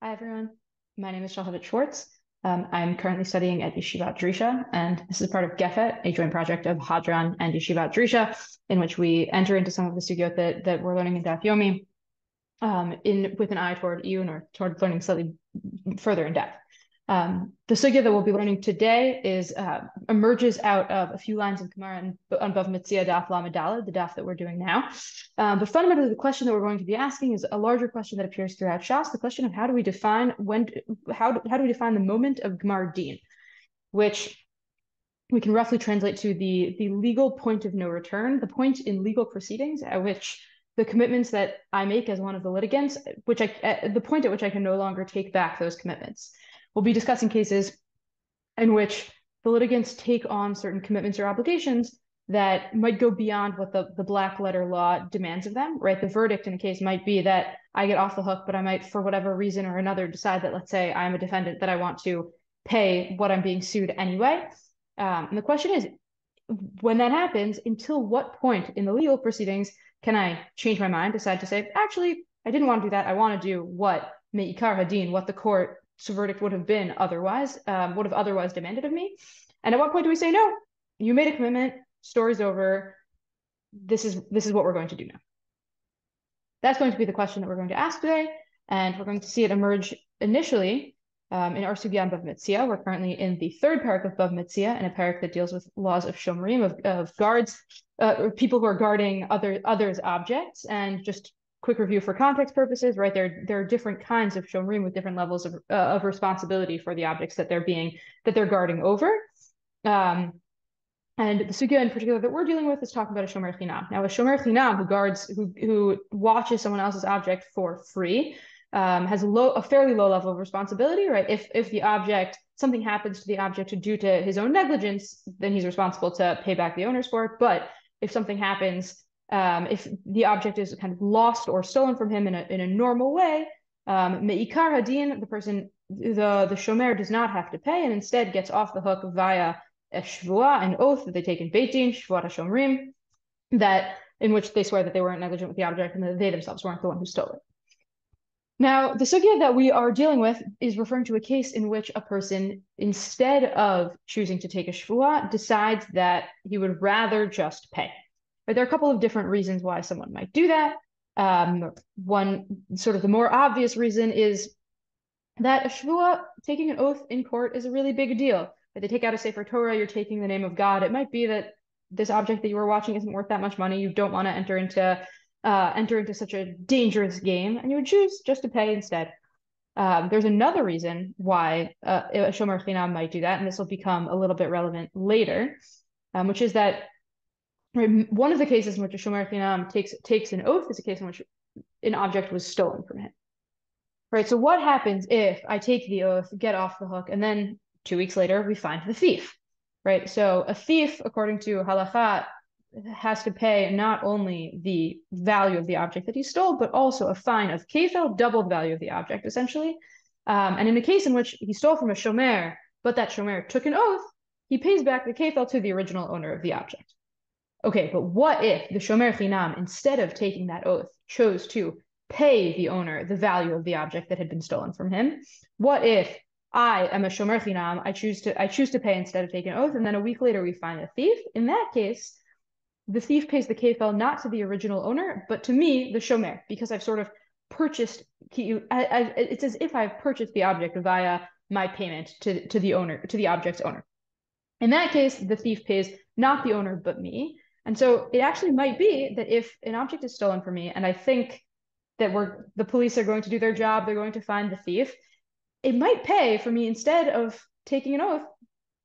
Hi, everyone. My name is Shalhevet Schwartz. I'm currently studying at Yeshivat Drisha, and this is part of Gefet, a joint project of Hadran and Yeshivat Drisha, in which we enter into some of the sugyot that we're learning in Daf Yomi, with an eye toward Iyun, or toward learning slightly further in depth. The sugya that we'll be learning today emerges out of a few lines in Gemara on Bava Metzia daf lamed daled, the daf that we're doing now. But fundamentally, the question that we're going to be asking is a larger question that appears throughout Shas, the question of how do we define the moment of Gemar Din, which we can roughly translate to the legal point of no return, the point in legal proceedings at which the commitments that I make as one of the litigants, the point at which I can no longer take back those commitments. We'll be discussing cases in which the litigants take on certain commitments or obligations that might go beyond what the black letter law demands of them, right? The verdict in a case might be that I get off the hook, but I might, for whatever reason or another, decide that, let's say I'm a defendant, that I want to pay what I'm being sued anyway. And the question is, when that happens, until what point in the legal proceedings can I change my mind, decide to say, actually, I didn't want to do that. I want to do what me'ikar hadin, what the court's verdict would have otherwise demanded of me. And at what point do we say, no, you made a commitment, story's over. This is what we're going to do now. That's going to be the question that we're going to ask today. And we're going to see it emerge initially in our sugya on Bava Metzia. We're currently in the third parak of Bava Metzia, in a parak that deals with laws of shomrim, of guards, people who are guarding others' objects. And just quick review for context purposes, right? There are different kinds of shomrim with different levels of responsibility for the objects that they're guarding over. And the sugya in particular that we're dealing with is talking about a shomer chinam. Now, a shomer chinam who watches someone else's object for free has a fairly low level of responsibility, right? If something happens to the object due to his own negligence, then he's responsible to pay back the owners for it. But if something happens, if the object is kind of lost or stolen from him in a normal way, me'ikar hadin, the shomer does not have to pay and instead gets off the hook via a shvua, an oath that they take in beit din, shvuat hashomrim, in which they swear that they weren't negligent with the object and that they themselves weren't the one who stole it. Now, the sugya that we are dealing with is referring to a case in which a person, instead of choosing to take a shvua, decides that he would rather just pay. But there are a couple of different reasons why someone might do that. One, sort of the more obvious reason, is that a shvua, taking an oath in court, is a really big deal. If they take out a Sefer Torah, you're taking the name of God. It might be that this object that you were watching isn't worth that much money. You don't want to enter into such a dangerous game, and you would choose just to pay instead. There's another reason why a shomer chinam might do that, and this will become a little bit relevant later, which is that one of the cases in which a shomer chinam takes an oath is a case in which an object was stolen from him. Right. So what happens if I take the oath, get off the hook, and then 2 weeks later we find the thief? Right. So a thief, according to halacha, has to pay not only the value of the object that he stole, but also a fine of kefel, double the value of the object, essentially. And in a case in which he stole from a shomer, but that shomer took an oath, he pays back the kefel to the original owner of the object. Okay, but what if the shomer chinam, instead of taking that oath, chose to pay the owner the value of the object that had been stolen from him? What if I am a shomer chinam, I choose to pay instead of taking an oath, and then a week later we find a thief? In that case, the thief pays the kefel not to the original owner, but to me, the shomer, because I've sort of purchased. It's as if I've purchased the object via my payment to the object's owner. In that case, the thief pays not the owner but me, and so it actually might be that if an object is stolen from me, and I think that the police are going to do their job, they're going to find the thief, it might pay for me, instead of taking an oath,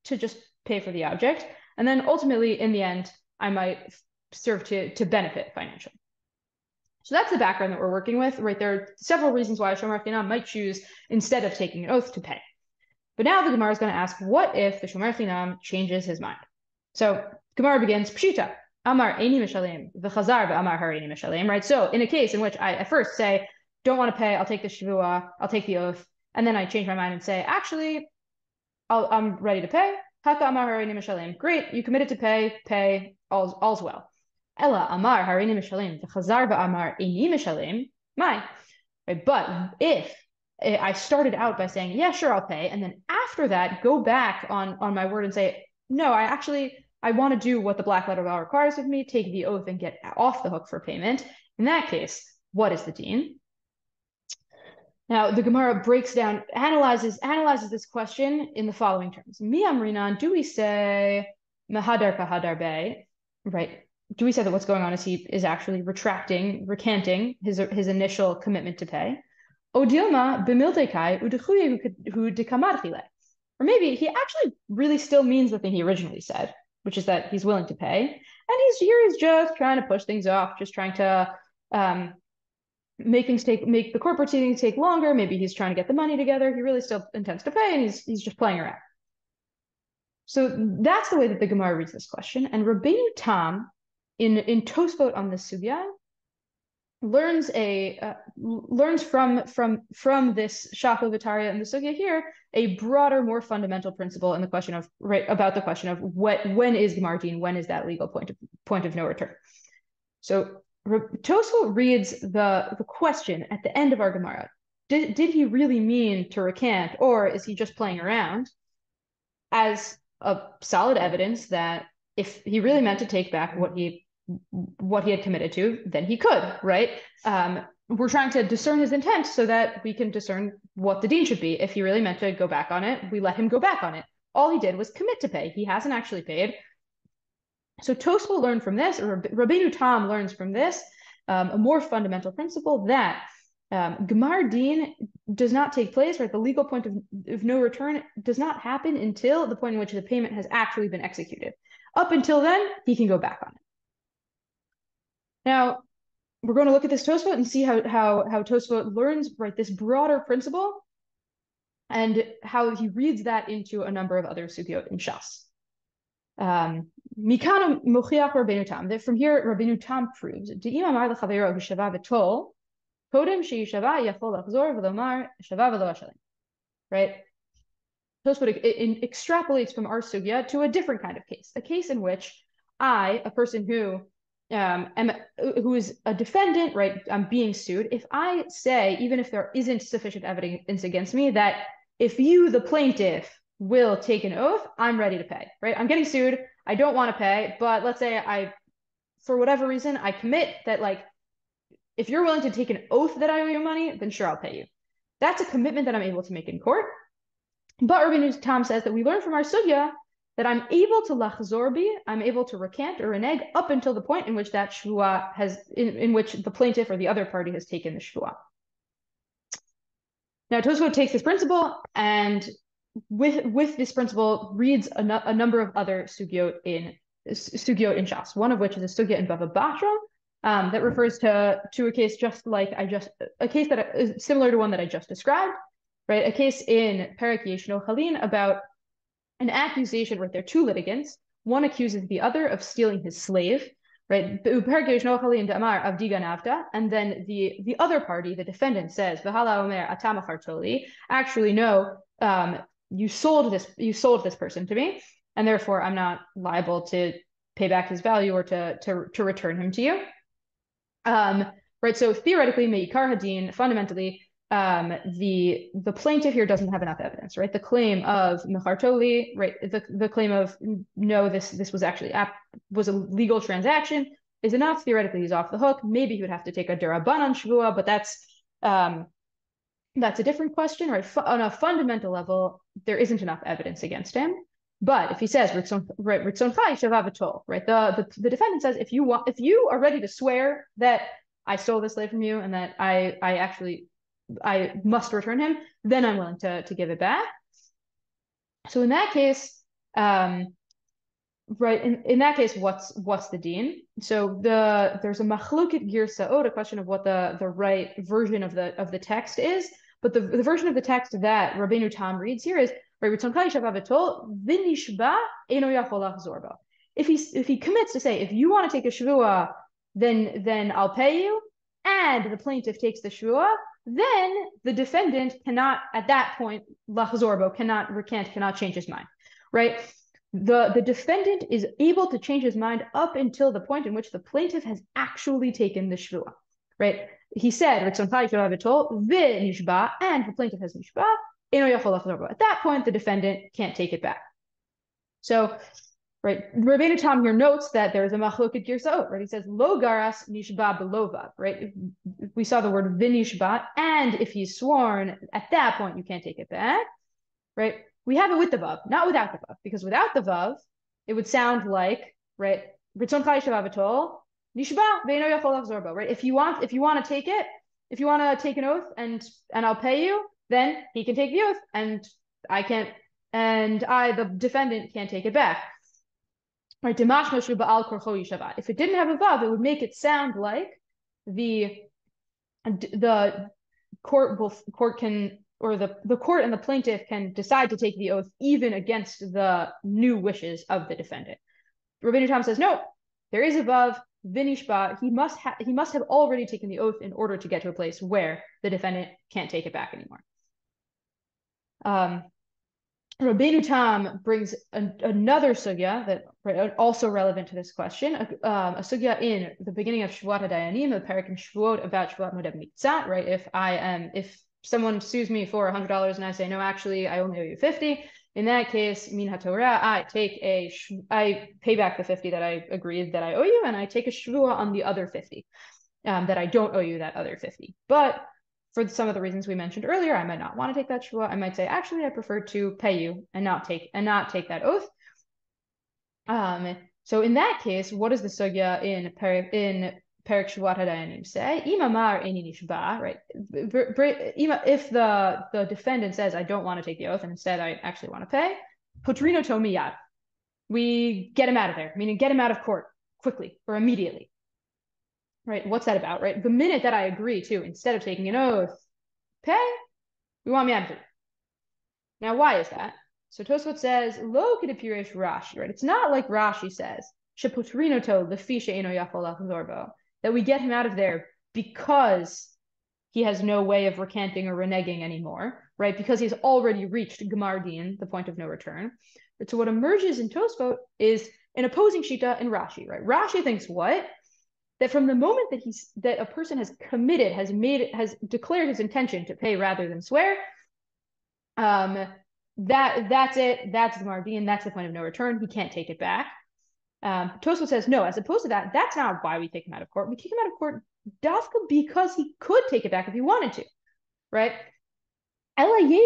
to just pay for the object, and then ultimately, in the end, I might serve to benefit financially. So that's the background that we're working with, right? There are several reasons why a shomer chinam might choose, instead of taking an oath, to pay. But now the Gemara is going to ask, what if the shomer chinam changes his mind? So Gemara begins, Pshita, Amar eini mishalem, v'chazar v'amar hareini mishalem, right? So in a case in which I at first say, don't want to pay, I'll take the shvua, I'll take the oath, and then I change my mind and say, actually, I'm ready to pay. Haka amar hareini mishalem. Great, you committed to pay, all's well. Ella amar hareini mishalem, v'chazar v'amar eini mishalem, my. Right? But if I started out by saying, yeah, sure, I'll pay. And then after that, go back on my word and say, no, I want to do what the black letter law requires of me, take the oath and get off the hook for payment. In that case, what is the deen? Now, the Gemara breaks down, analyzes this question in the following terms. Mi amrinan, do we say mahadar kahadar be, right? Do we say that what's going on is he is actually recanting his initial commitment to pay? Or maybe he actually really still means the thing he originally said, which is that he's willing to pay, and he's just trying to push things off, just trying to make the court proceedings take longer. Maybe he's trying to get the money together. He really still intends to pay, and he's just playing around. So that's the way that the Gemara reads this question. And Rabbeinu Tam, in Tosfot on the sugya, learns from this Shachlavitaria and the sugya here a broader, more fundamental principle in the question of about the question of when is Gemar Din, when is that legal point of no return. So Tosfot reads the question at the end of our Gemara. Did he really mean to recant, or is he just playing around? As a solid evidence that if he really meant to take back what he had committed to, then he could, right? We're trying to discern his intent so that we can discern what the deen should be. If he really meant to go back on it, we let him go back on it. All he did was commit to pay. He hasn't actually paid. So Tosfot learned from this, or Rabbeinu Tam learns from this, a more fundamental principle that Gemar Din does not take place, right? The legal point of no return does not happen until the point in which the payment has actually been executed. Up until then, he can go back on it. Now, we're going to look at this Tosfot and see how Tosfot learns, right, this broader principle and how he reads that into a number of other sugyot in Shas. Mikana mochiach Rabbeinu Tam. That from here, Rabbeinu Tam proves. De'im amar lechavero hu shava v'tol, kodem sheyishava yachol lachzor v'lomar shava v'lo ashalim. Right? Tosfot extrapolates from our sugya to a different kind of case, a case in which I, a person who is a defendant, right? I'm being sued. If I say, even if there isn't sufficient evidence against me, that if you, the plaintiff, will take an oath, I'm ready to pay, right? I'm getting sued. I don't want to pay, but let's say for whatever reason, I commit that, like, if you're willing to take an oath that I owe you money, then sure, I'll pay you. That's a commitment that I'm able to make in court. But Rabbeinu Tam says that we learn from our sugya that I'm able to lachzor bi, I'm able to recant or renege up until the point in which that shvua in which the plaintiff or the other party has taken the shvua. Now Tosfot takes this principle and with this principle reads a number of other sugyot in Shas, one of which is a sugya in Bava Metzia that refers to a case a case that is similar to one that I just described, right? A case in Perek Yeshno Chalin about an accusation, right? There are two litigants. One accuses the other of stealing his slave, right? And then the other party, the defendant, says, actually, no, you sold this person to me, and therefore I'm not liable to pay back his value or to return him to you. Right. So theoretically, me'ikar hadin, fundamentally, the plaintiff here doesn't have enough evidence, right? The claim of mechartoli, right? The claim of no, this was actually was a legal transaction is enough. Theoretically, he's off the hook. Maybe he would have to take a derabanan shvua, but that's a different question, right? On a fundamental level, there isn't enough evidence against him. But if he says ritzon chai shava v'tol, right? The defendant says if you are ready to swear that I stole this slave from you and that I must return him, then I'm willing to give it back. So in that case, right, in that case, what's the deen? So there's a machluket girsaot, a question of what the right version of the text is, but the version of the text that Rabbeinu Tam reads here is if he commits to say, if you want to take a shvua, then I'll pay you, and the plaintiff takes the shvua, then the defendant cannot, at that point, lachzorbo, cannot recant, cannot change his mind, right? The defendant is able to change his mind up until the point in which the plaintiff has actually taken the shvua, right? he said, and the plaintiff has nishba, at that point, the defendant can't take it back. So, right, Rabbeinu Tam here notes that there is a machloket girsaot, right? He says, lo garas nishba belovav, right? We saw the word vinishba, and if he's sworn, at that point, you can't take it back, right? We have it with the vav, not without the vav, because without the vav, it would sound like, right, ritzon chai shavavatol, nishba ve'eno yachol lachzor bo, right? If you want to take it, if you want to take an oath and I'll pay you, then he can take the oath, and I can't, and the defendant, can't take it back. Right? If it didn't have a vav, it would make it sound like the court can, or the court and the plaintiff can decide to take the oath even against the new wishes of the defendant. Rabbeinu Tam says, no, there is a vav, vinishba, he must have already taken the oath in order to get to a place where the defendant can't take it back anymore. Rabbeinu Tam brings another sugya that also relevant to this question, a sugya in the beginning of Shvuat HaDayanim, the parak in Shvuot about Shvuat Modeh Mitzat, right? If someone sues me for $100 and I say, no, actually, I only owe you 50, in that case, min haTorah, I pay back the 50 that I agreed that I owe you, and I take a shvua on the other 50 that I don't owe you that other 50. But for some of the reasons we mentioned earlier, I might not want to take that shvua. I might say, actually, I prefer to pay you and not take that oath. So in that case, what does the sugya in Perek Shvuat HaDayanim say? Imamar eni nishba, right? If the defendant says, I don't want to take the oath, and instead I actually want to pay, potrino to miyad. We get him out of there, meaning get him out of court quickly or immediately. Right? What's that about, right? The minute that I agree to, instead of taking an oath, pay, we want me out of here. Now, why is that? So Tosfot says, lo kedepiresh Rashi, right? It's not like Rashi says, shepotrino to lefi she'eno yachol lachzor bo, that we get him out of there because he has no way of recanting or reneging anymore, right? Because he's already reached Gemar Din, the point of no return. But so what emerges in Tosfot is an opposing shita in Rashi, right? Rashi thinks what? That from the moment that a person has committed, has declared his intention to pay rather than swear, that's it. That's Gemar Din. That's the point of no return. He can't take it back. Tosfot says, no, as opposed to that, that's not why we take him out of court. We take him out of court dafka because he could take it back if he wanted to, right? We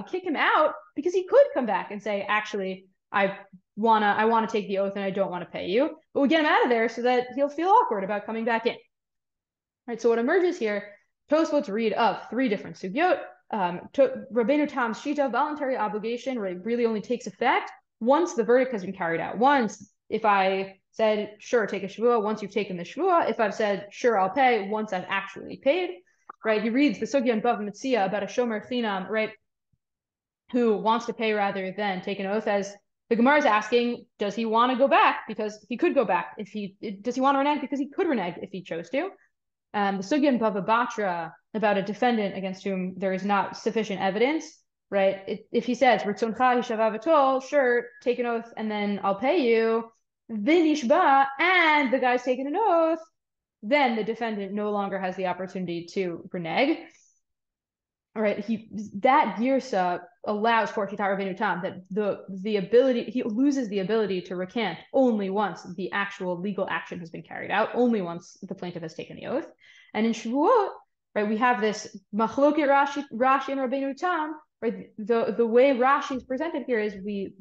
kick him out because he could come back and say, actually, I want to take the oath and I don't want to pay you. But we get him out of there so that he'll feel awkward about coming back in. Right, so what emerges here, Tosfot's read of 3 different sugyot. Rabbeinu Tam's shita, voluntary obligation, really only takes effect once the verdict has been carried out. Once, if I said, sure, take a shvua, once you've taken the shvua, if I've said, sure, I'll pay, once I've actually paid, right? He reads the sugya in Bava Metzia about a shomer chinam, right, who wants to pay rather than take an oath, as the Gemara is asking, does he want to go back? Because he could go back. Does he want to renege? Because he could renege if he chose to. The sugya in Bava Batra about a defendant against whom there is not sufficient evidence, right? If he says, Ritzoncha hishavavatol, sure, take an oath and then I'll pay you, vinishba, and the guy's taken an oath, then the defendant no longer has the opportunity to renege. All right, that girsa allows for Shita Rabbeinu Tam that the ability, he loses the ability to recant only once the actual legal action has been carried out, only once the plaintiff has taken the oath. And in Shavuot, right, we have this machloket Rashi and Rabbeinu Tam, right? The way Rashi is presented here is we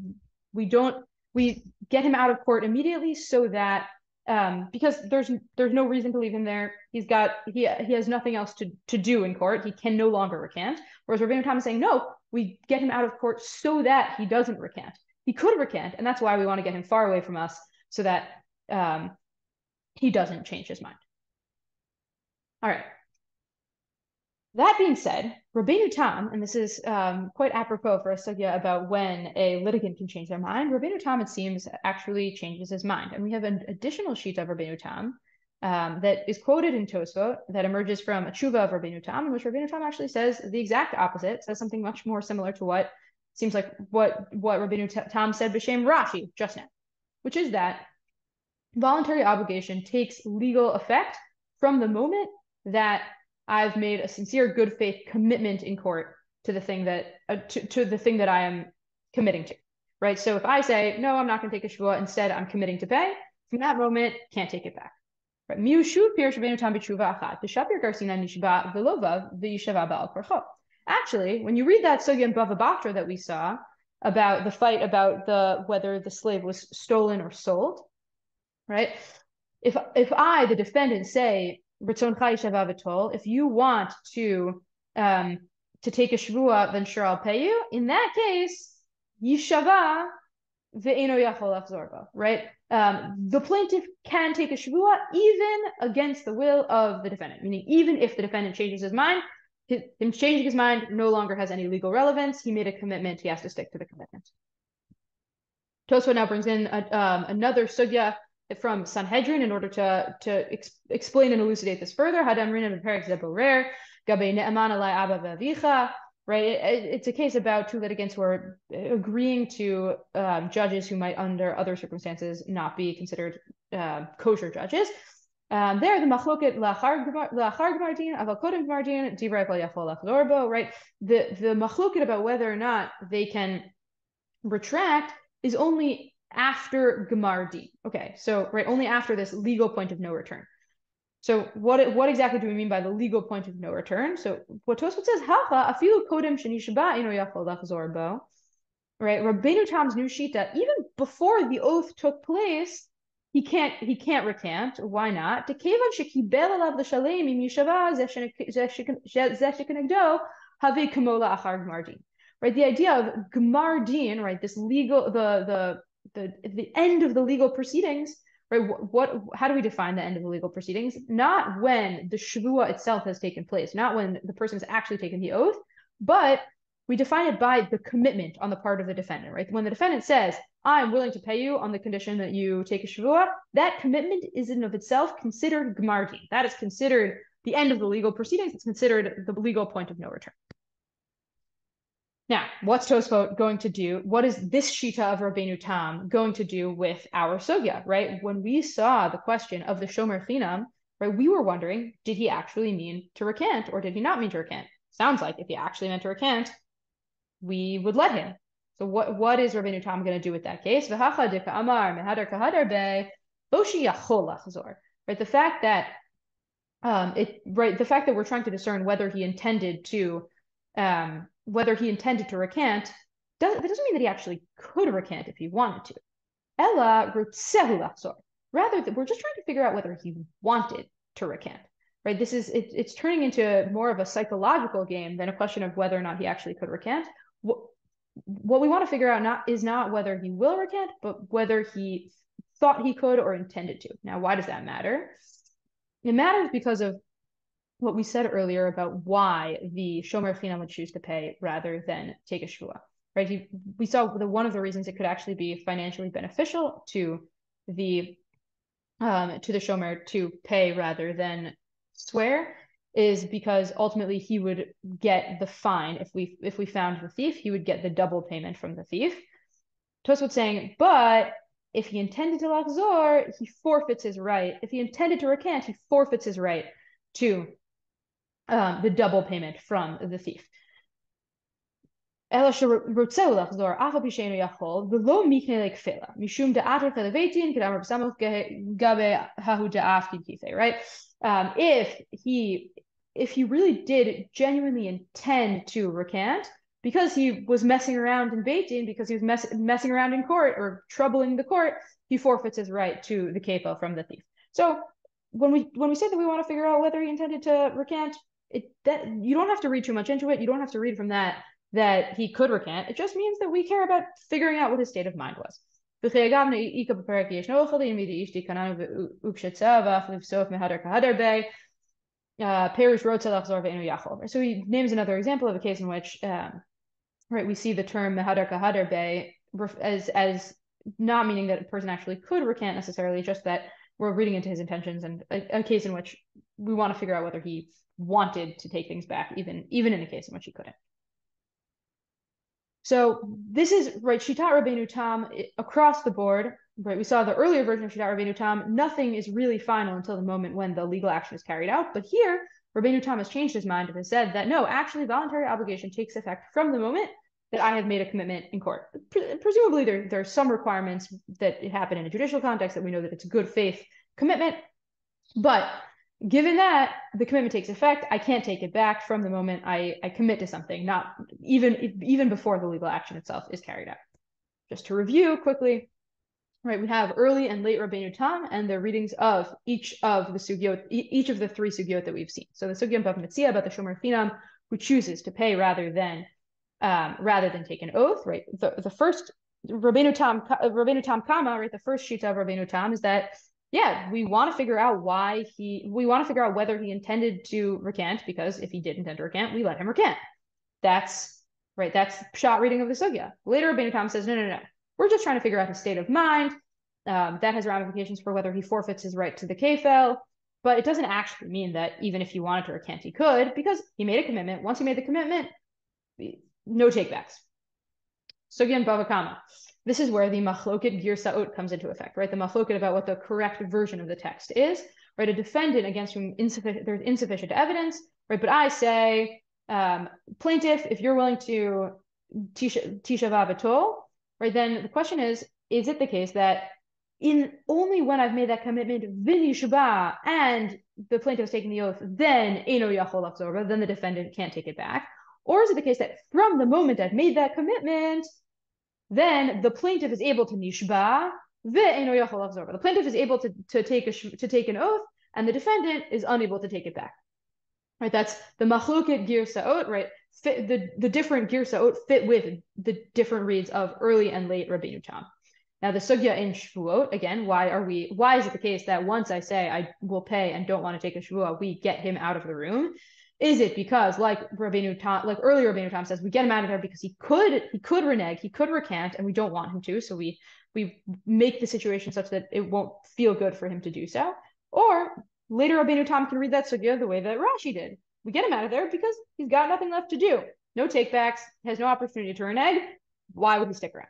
get him out of court immediately so that because there's no reason to leave him there. He has nothing else to do in court. He can no longer recant. Whereas Rabbeinu Tam is saying, no, we get him out of court so that he doesn't recant. He could recant, and that's why we want to get him far away from us so that he doesn't change his mind. All right. That being said, Rabbeinu Tam, and this is quite apropos for a sugya about when a litigant can change their mind, Rabbeinu Tam, it seems, actually changes his mind. And we have an additional shita of Rabbeinu Tam that is quoted in Tosfot that emerges from a tshuva of Rabbeinu Tam, in which Rabbeinu Tam actually says the exact opposite, says something much more similar to what seems like what Rabbeinu Tam said b'shem Rashi just now, which is that voluntary obligation takes legal effect from the moment that I've made a sincere good faith commitment in court to the thing that to the thing that I am committing to, right? So if I say, no, I'm not going to take a shvua, instead I'm committing to pay, from that moment, can't take it back. Right? Actually, when you read that sugya in Bava Metzia that we saw about the fight about whether the slave was stolen or sold, right? If I, the defendant, say, if you want to take a shvua, then sure, I'll pay you. In that case, yishava ve'eno yachol lachzor bo, right? The plaintiff can take a shvua even against the will of the defendant, meaning even if the defendant changes his mind, him changing his mind no longer has any legal relevance. He made a commitment. He has to stick to the commitment. Tosfot now brings in another sugya from Sanhedrin in order to explain and elucidate this further. Right? It's a case about two litigants who are agreeing to judges who might, under other circumstances, not be considered kosher judges. There, the machloket lachar gmardin, aval kodem gmardin, divrei kol yachol lachzor bo, right? The machloket about whether or not they can retract is only after Gemara. Okay, so right, only after this legal point of no return. So what exactly do we mean by the legal point of no return? So what Tosfot says, Hacha afilu kodem shenishba ino yachol lachzor bo, right? Rabbeinu Tam's new shita, even before the oath took place, he can't recant. Why not? Tekevan shekibel alav l'shalem im yishava zeh shekenegdo havi kamola achar gmardin. Right, the idea of gmardin, right, this legal, the end of the legal proceedings, right? How do we define the end of the legal proceedings? Not when the shvua itself has taken place, not when the person has actually taken the oath, but we define it by the commitment on the part of the defendant, right? When the defendant says, I'm willing to pay you on the condition that you take a shvua, that commitment is in of itself considered gmardin. That is considered the end of the legal proceedings. It's considered the legal point of no return. Now, what's Tosfot going to do? What is this shita of Rabbeinu Tam going to do with our sugya, right? When we saw the question of the shomer chinam, right, we were wondering, did he actually mean to recant or did he not mean to recant? Sounds like if he actually meant to recant, we would let him. So what is Rabbeinu Tam going to do with that case? Right, the fact that the fact that we're trying to discern whether he intended to recant, it doesn't mean that he actually could recant if he wanted to. Ella rutzehu lachzor. Rather, we're just trying to figure out whether he wanted to recant. Right? It's turning into more of a psychological game than a question of whether or not he actually could recant. What we want to figure out is not whether he will recant, but whether he thought he could or intended to. Now, why does that matter? It matters because of what we said earlier about why the shomer chinam would choose to pay rather than take a shvua, right? We saw one of the reasons it could actually be financially beneficial to the shomer to pay rather than swear is because ultimately he would get the fine. If we found the thief, he would get the double payment from the thief. Tosfot saying, but if he intended to lachzor, he forfeits his right. If he intended to recant, he forfeits his right to the double payment from the thief. Right? If he really did genuinely intend to recant, because he was messing around in beit, because he was messing around in court or troubling the court, he forfeits his right to the kefa from the thief. So when we say that we want to figure out whether he intended to recant, that you don't have to read too much into it. You don't have to read from that he could recant. It just means that we care about figuring out what his state of mind was. So he names another example of a case in which right, we see the term mehadar kahadar bay as not meaning that a person actually could recant necessarily, just that we're reading into his intentions, and a case in which we want to figure out whether he wanted to take things back, even in a case in which he couldn't. So this is right, Shitat Rabbeinu Tam across the board. right, we saw the earlier version of Shidat Rabbeinu Tam, nothing is really final until the moment when the legal action is carried out. But here, Rabbeinu Tam has changed his mind and has said that no, actually voluntary obligation takes effect from the moment that I have made a commitment in court. Presumably there are some requirements that it happen in a judicial context that we know that it's a good faith commitment. But given that the commitment takes effect, I can't take it back from the moment I commit to something, not even before the legal action itself is carried out. Just to review quickly, right, we have early and late Rabbeinu Tam and their readings of each of the sugyot, each of the three sugyot that we've seen. So the sugya in Bava Metzia about the shomer chinam who chooses to pay rather than take an oath, right? The first Rabbeinu Tam Kama, right? The first shita of Rabbeinu Tam is that we want to figure out whether he intended to recant, because if he didn't intend to recant, we let him recant. That's pshat reading of the sugya. Later, Rabbeinu Tam says, no. We're just trying to figure out his state of mind. That has ramifications for whether he forfeits his right to the kefel, but it doesn't actually mean that even if he wanted to recant, he could, because he made a commitment. Once he made the commitment, no takebacks. Sugya and Bava Kama. This is where the machloket girsaot comes into effect, right? The machloket about what the correct version of the text is, right? A defendant against whom there's insufficient evidence, right? But I say, plaintiff, if you're willing to tisha v'avatol, right? Then the question is it the case that only when I've made that commitment, v'nishba, and the plaintiff is taking the oath, then eino yachol lachzor, then the defendant can't take it back? Or is it the case that from the moment I've made that commitment, then the plaintiff is able to nishba, ve'eino yachol lachzor. The plaintiff is able to take an oath, and the defendant is unable to take it back. Right? That's the machloket girsaot, right? The different girsaot fit with the different reads of early and late Rabbeinu Tam. Now the sugya in Shavuot, again, why is it the case that once I say I will pay and don't want to take a Shavuot, we get him out of the room? Is it because, like earlier Rabbeinu Tam says, we get him out of there because he could renege, he could recant, and we don't want him to, so we make the situation such that it won't feel good for him to do so? Or later Rabbeinu Tam can read that sugya the way that Rashi did. We get him out of there because he's got nothing left to do. No takebacks, has no opportunity to renege. Why would he stick around?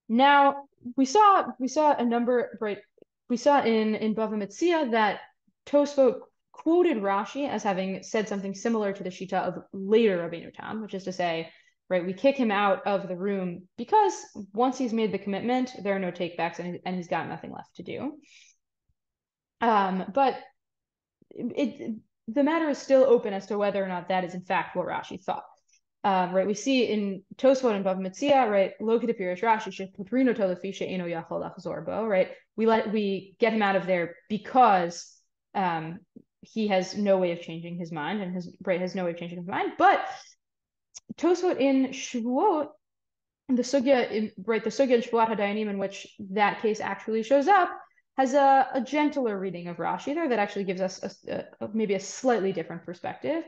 Now, we saw a number, right? We saw in Bava Metzia that Tosfot quoted Rashi as having said something similar to the shita of later Rabbeinu Tam, which is to say, right, we kick him out of the room because once he's made the commitment, there are no takebacks and he's got nothing left to do. But the matter is still open as to whether or not that is in fact what Rashi thought. Right, we see in Tosfot and Bava Metzia, right, lo kedepirish Rashi sheputrino to lefi she'eino yachol lachzor bo, right, we get him out of there because he has no way of changing his mind and has no way of changing his mind. But Tosfot in Shavuot, the sugya in Shavuot Hadayanim, in which that case actually shows up, has a gentler reading of Rashi there that actually gives us maybe a slightly different perspective.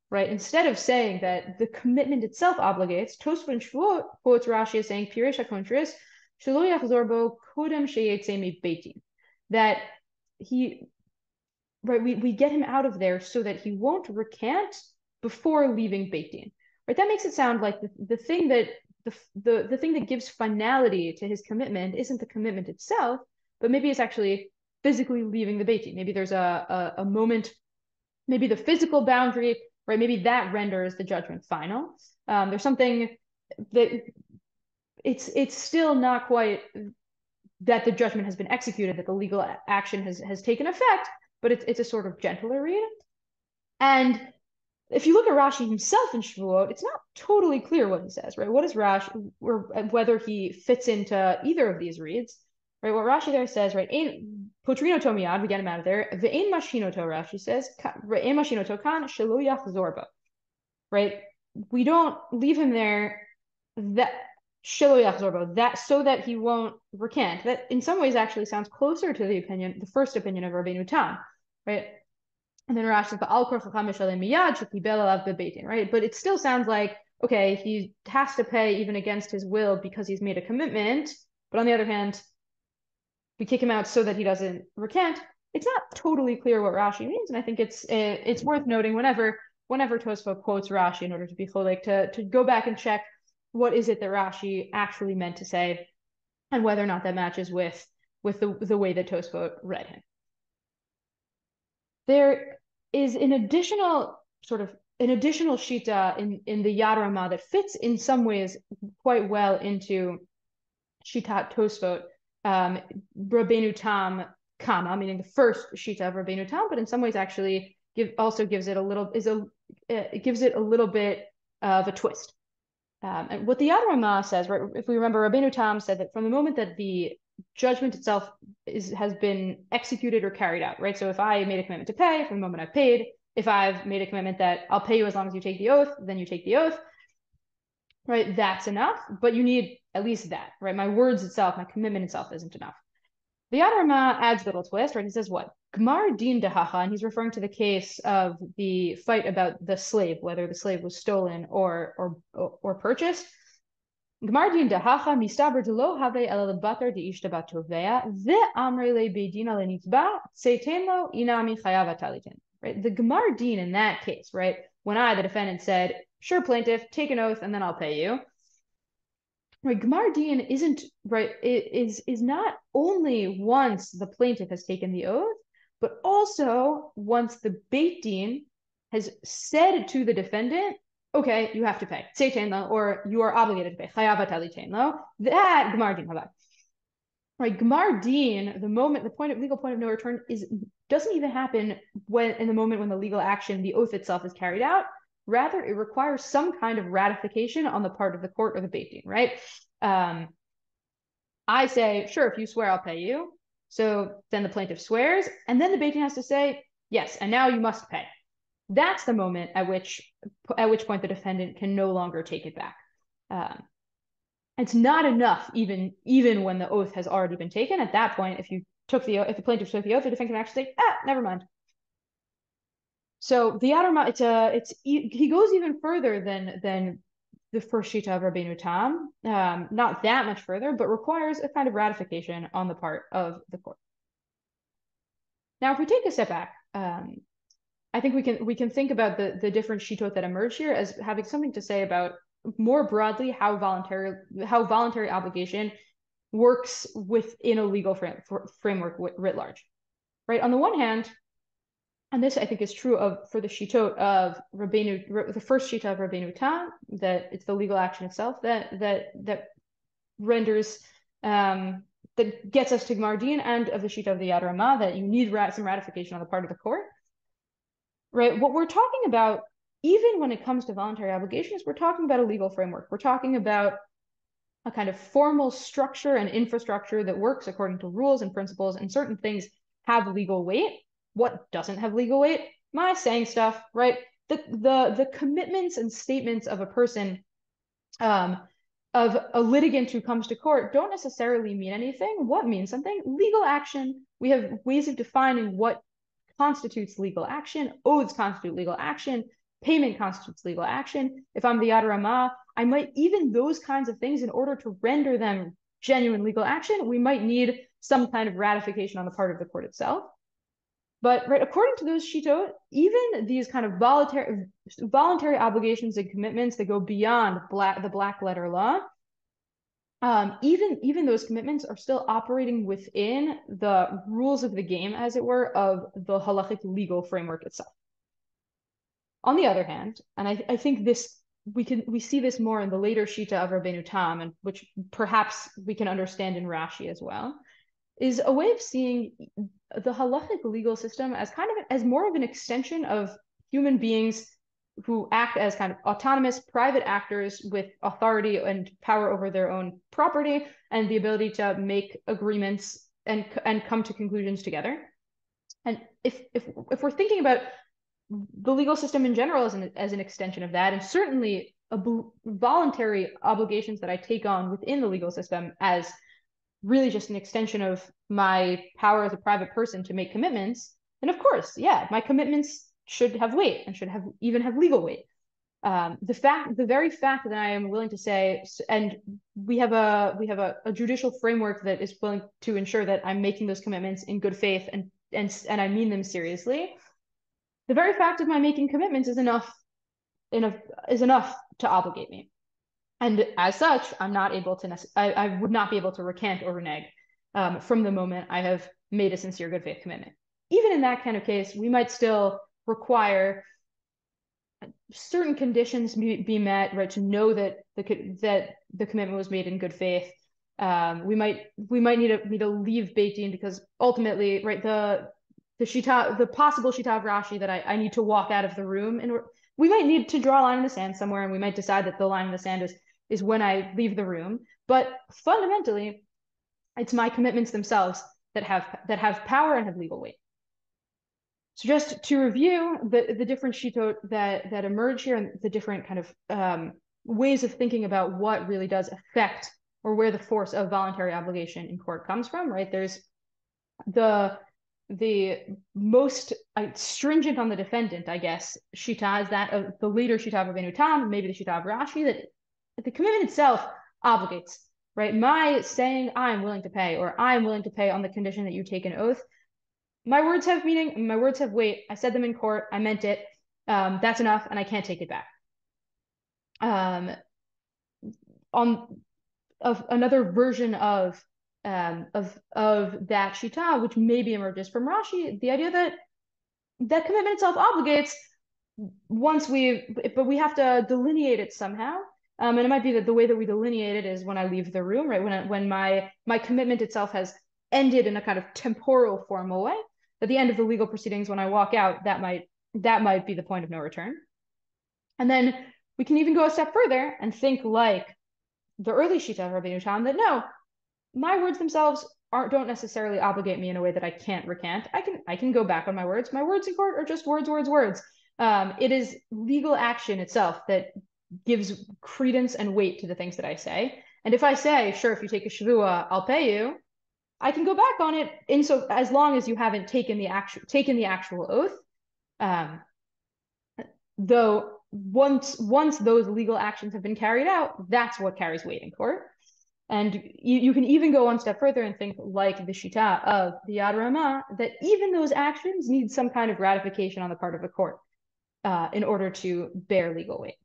Right, instead of saying that the commitment itself obligates, Tosfot in Shavuot quotes Rashi as saying, "Piresh hakontris shelo yachzor bo kodem sheyetze mi beitin," that we get him out of there so that he won't recant before leaving beitin. Right, that makes it sound like the thing that gives finality to his commitment isn't the commitment itself, but maybe it's actually physically leaving the beitin. Maybe there's a moment, maybe the physical boundary. Right, maybe that renders the judgment final. There's something that it's still not quite that the judgment has been executed, that the legal action has taken effect, but it's a sort of gentler read. And if you look at Rashi himself in Shavuot, it's not totally clear what he says, right? What is Rashi, or whether he fits into either of these reads, right? What Rashi there says, right? Potrino to miyad, we get him out of there. Ve'ein mashino to, Rashi says, ve'ein mashino to kan shelo yachzor bo. Right? We don't leave him there that shelo yachzor bo, that so that he won't recant. That in some ways actually sounds closer to the first opinion of Rabbeinu Tam, right? And then Rashi says, ba'al kor chacham mishalem miyad shekibel alav bebeitin, right? But it still sounds like, okay, he has to pay even against his will because he's made a commitment. But on the other hand, we kick him out so that he doesn't recant. It's not totally clear what Rashi means, and I think it's worth noting whenever Tosfot quotes Rashi in order to be cholek to go back and check is it that Rashi actually meant to say, and whether or not that matches with the way that Tosfot read him. There is an additional shita in the Yad Ramah that fits in some ways quite well into Shitat Tosfot, Rabbeinu Tam Kama, meaning the first shita of Rabbeinu Tam, but in some ways actually gives it a little bit of a twist. And what the Yad Ramah says, right? If we remember, Rabbeinu Tam said that from the moment that the judgment itself has been executed or carried out, right? So if I made a commitment to pay, from the moment I've paid, if I've made a commitment that I'll pay you as long as you take the oath, then you take the oath, right? That's enough, but you need at least that, right? My words itself, my commitment itself isn't enough. The Yad Ramah adds a little twist, right? He says what? Gmar din dehacha, and he's referring to the case of the fight about the slave, whether the slave was stolen or purchased. Gmar din dehacha mistaber delo have el lebatar de ishta batovea ve amre le beidina lenitba seiten lo inami chayav atalitin. Right? The Gmar din in that case, right? When I, the defendant, said, "Sure, plaintiff, take an oath and then I'll pay you." Right, Gmar din isn't right. It is not only once the plaintiff has taken the oath, but also once the beit din has said to the defendant, "Okay, you have to pay, seiten lo," or "You are obligated to pay, chayav atalitin lo." That Gmar din habak. Right, Gmar din, legal point of no return doesn't even happen in the moment when the legal action, the oath itself, is carried out. Rather, it requires some kind of ratification on the part of the court or the beit din, right? I say, "Sure, if you swear, I'll pay you." So then the plaintiff swears, and then the beit din has to say, "Yes, and now you must pay." That's the moment at which point the defendant can no longer take it back. It's not enough, even when the oath has already been taken. At that point, if the plaintiff took the oath, the defendant can actually say, "Never mind." So the Yad Ramah, he goes even further than the first shita of Rabbeinu Tam, not that much further, but requires a kind of ratification on the part of the court. Now, if we take a step back, I think we can think about the different shitot that emerge here as having something to say about more broadly how voluntary obligation works within a legal framework writ large. Right? On the one hand, and this I think is true for the shitot of the first shita of Rabbeinu Tam, that it's the legal action itself that renders that gets us to Gmar din, and of the shita of the Yad Ramah, that you need some ratification on the part of the court. Right? What we're talking about, even when it comes to voluntary obligations, we're talking about a legal framework. We're talking about a kind of formal structure and infrastructure that works according to rules and principles, and certain things have legal weight. What doesn't have legal weight? My saying stuff, right? The commitments and statements of a person, of a litigant who comes to court, don't necessarily mean anything. What means something? Legal action. We have ways of defining what constitutes legal action. Oaths constitute legal action. Payment constitutes legal action. If I'm the Yad Ramah, I might, even those kinds of things, in order to render them genuine legal action, we might need some kind of ratification on the part of the court itself. But right, according to those shitot, even these kind of voluntary obligations and commitments that go beyond the black letter law, even those commitments are still operating within the rules of the game, as it were, of the halachic legal framework itself. On the other hand, and I think we see this more in the later shita of Rabbeinu Tam, and which perhaps we can understand in Rashi as well, is a way of seeing the halachic legal system as more of an extension of human beings who act as kind of autonomous private actors with authority and power over their own property and the ability to make agreements and come to conclusions together. And if we're thinking about the legal system in general as an extension of that, and certainly voluntary obligations that I take on within the legal system as really just an extension of my power as a private person to make commitments, then of course, yeah, my commitments should have weight and should even have legal weight. The very fact that I am willing to say, and we have a judicial framework that is willing to ensure that I'm making those commitments in good faith and I mean them seriously. The very fact of my making commitments is enough to obligate me. And as such, I'm not able to, I would not be able to recant or renege from the moment I have made a sincere good faith commitment. Even in that kind of case, we might still require certain conditions be met, right, to know that the commitment was made in good faith. We might need to leave beit din because ultimately, right, the possible shita of Rashi that I need to walk out of the room, and we might need to draw a line in the sand somewhere, and we might decide that the line in the sand is when I leave the room. But fundamentally, it's my commitments themselves that have power and have legal weight. So just to review the different shitot that emerge here and the different kind of ways of thinking about what really does affect or where the force of voluntary obligation in court comes from, right? There's the most stringent on the defendant, I guess, shita is that of the later shita of Rabbeinu Tam, maybe the shita of Rashi, that the commitment itself obligates, right? My saying I'm willing to pay, or I'm willing to pay on the condition that you take an oath, my words have meaning, my words have weight. I said them in court, I meant it. That's enough, and I can't take it back. Another version of that shita, which maybe emerges from Rashi, the idea that commitment itself obligates but we have to delineate it somehow. And it might be that the way that we delineate it is when I leave the room, right? When my commitment itself has ended in a kind of temporal formal way. At the end of the legal proceedings, when I walk out, that might be the point of no return. And then we can even go a step further and think like the early shita of Rabbeinu Tam, that no, my words themselves don't necessarily obligate me in a way that I can't recant. I can go back on my words. My words in court are just words. It is legal action itself that gives credence and weight to the things that I say. And if I say, sure, if you take a shavua, I'll pay you, I can go back on it as long as you haven't taken the actual oath. Though once those legal actions have been carried out, that's what carries weight in court. And you can even go one step further and think like the shita of the Yad Ramah, that even those actions need some kind of ratification on the part of the court in order to bear legal weight.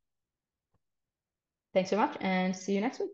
Thanks so much, and see you next week.